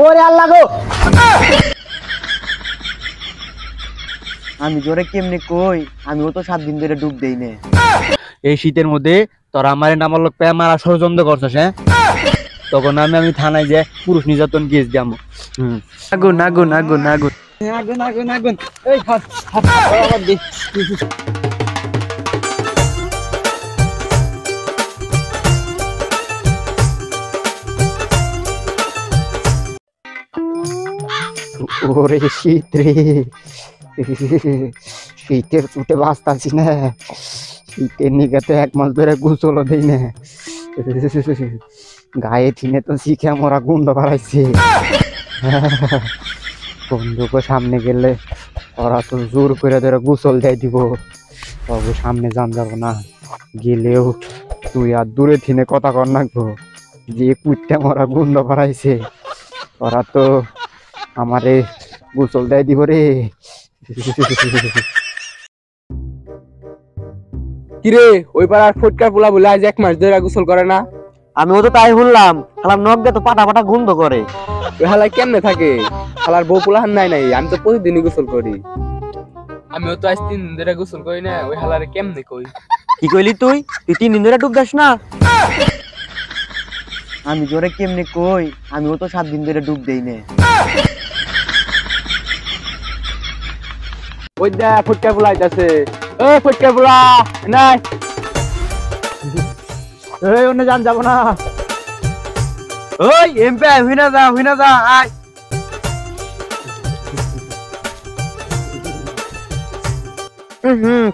ওরে আল্লাহ গো, আমি জোরে কেমনে কই, আমিও তো 7 দিন ধরে ডুব দেই না। এই শীতের মধ্যে তোরা আমার নামার লোক পেয়ে মারা ষড়যন্ত্র করছিস, হ্যাঁ? তখন আমি থানায় যে পুরুষ নির্যাতন কেস দিয়াম। আগুন আগুন আগুন আগুন আগুন আগুন আগুন, এই হাত হাত আবার দে। ওরে শীত রে, শীতের চুটে বাঁচতাছি না, শীতের নিগাতে 1 মাস ধরে গোসলও দেই না, গায়ে থিনে তো শিখে মরা গন্ধ বাড়াইছে। বন্ধুকে সামনে গেলে ওরা তো জোর করে ধরে গোসল দেয় দিব, তবু সামনে যান যাব না, গেলেও তুই আর দূরে থিনে কথা কর নাকবো, যে কুইটা মরা গন্ধ বাড়াইছে ওরা তো আমারে গোসল দেয় দিব রে। কিরে ওই পাড়ার ফুটকার পোলা বলে আজ 1 মাস ধরে গোসল করে না? আমিও তো তাই শুনলাম, খালাম নখ দিয়ে তো পাটা পাটা গন্ধ করে। ওই হালায় কেমনে থাকে? হালার বউ পোলাহান নাই নাই, আমি তো প্রতিদিনই গোসল করি। আমিও তো আজ 3 দিন ধরে গোসল করি না, ওই হালারে কেমনে কই? কি কইলি তুই? তুই 3 দিন ধরে ডুব দাস না? আমি জোরে কেমনে কই, আমিও তো 7 দিন ধরে ডুব দেই না। ওই দা ফুটকার পোলা আইতাছে, ও ফুটকার পোলা নাই, এই অন্য যান যাব না, ওই এমপি হুইনা যা আয়।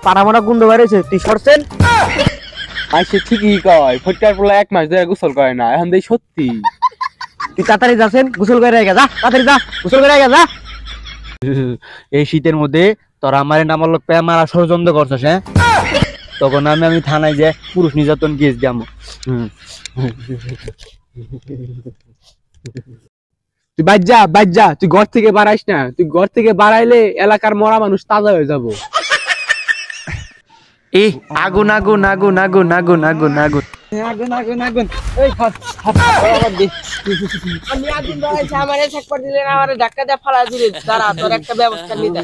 পাড়ামারা গুন্দ বাড়িয়েছে, তুই সরছেন? আইসে ঠিকই কয়, ফুটকার পোলা 1 মাস ধরে গোসল করে না, এখন দেই সত্যি। তুই তাড়াতাড়ি যাচ্ছেন, গোসল করে রেখে যা, তাড়াতাড়ি যা, গোসল করে রেখে যা। এই শীতের মধ্যে তোরা আমার নামার লোক পেয়ে মারা ষড়যন্ত্র করছিস, হ্যাঁ? তখন আমি থানায় যে পুরুষ নির্যাতন কেস দিয়াম। তুই বাজ্জা, তুই ঘর থেকে বাড়াইস না, তুই ঘর থেকে বাড়াইলে এলাকার মরা মানুষ তাজা হয়ে যাবো। এই আগুন আগুন আগুন আগুন আগুন আগুন আগুন আগুন আগুন আগুন, এই হাত হাত আবার দে। আমি আগুন ধরাইছি, আমারে ঠেকপা দিলেন, আমারে ধাক্কা দিয়ে ফালা দিলেন, দাঁড়া তোর একটা ব্যবস্থা নিতে।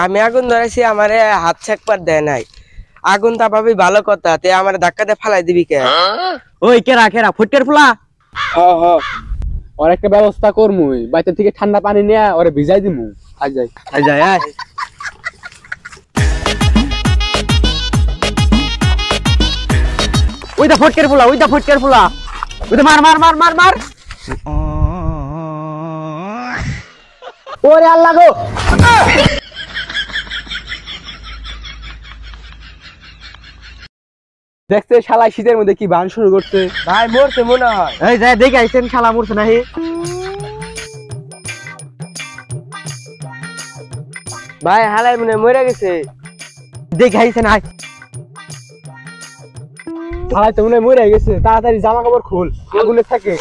আমি আগুন ধরাইছি, আমারে হাত ছেকপার দেয় নাই। আগুন তাপাবি ভালো কথা, তে আমারে ধাক্কা দিয়ে ফালাই দিবি কে? ওই কেরা ফুটকের ফুলা, ওর একটা ব্যবস্থা করমুই, বাইরে থেকে ঠান্ডা পানি নিয়ে ওরে ভিজাই দিমু। আজ যাই আয়। ওইটা ফুটকের ফুলা, ওইটা মার। ওরে আল্লাহ গো, দেখতে শালা শীতের মধ্যে কি বান শুরু করছে। ভাই মরছে মনে হয়। এই যাই দেখে আইছেন, শালা মরছে নাহি? ভাই হালাই মনে মরে গেছে। দেখে আইছেন, আয়। শালা তো মনে হয় মরে গেছে, তাড়াতাড়ি জামা কাপড় খোল, আগুনে থাকে।